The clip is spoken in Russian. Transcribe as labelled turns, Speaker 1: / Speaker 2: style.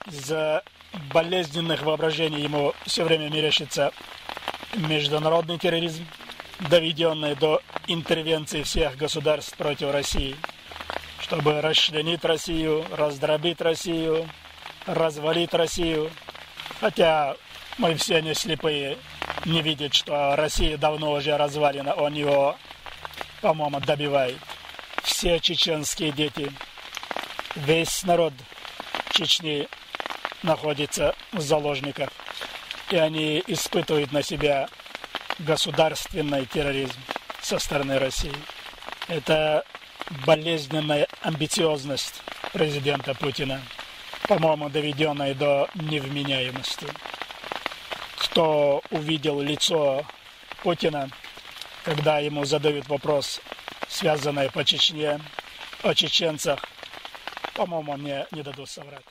Speaker 1: Из-за болезненных воображений ему все время мерещится международный терроризм, доведенный до интервенции всех государств против России, чтобы расчленить Россию, раздробить Россию, развалить Россию. Хотя мы все не слепые, не видят, что Россия давно уже развалена, он его, по-моему, добивает. Все чеченские дети, весь народ Чечни находится в заложниках, и они испытывают на себя государственный терроризм со стороны России. Это болезненная амбициозность президента Путина, по-моему, доведенная до невменяемости. Кто увидел лицо Путина, когда ему задают вопрос, связанный по Чечне, о чеченцах, по-моему, мне не дадут соврать.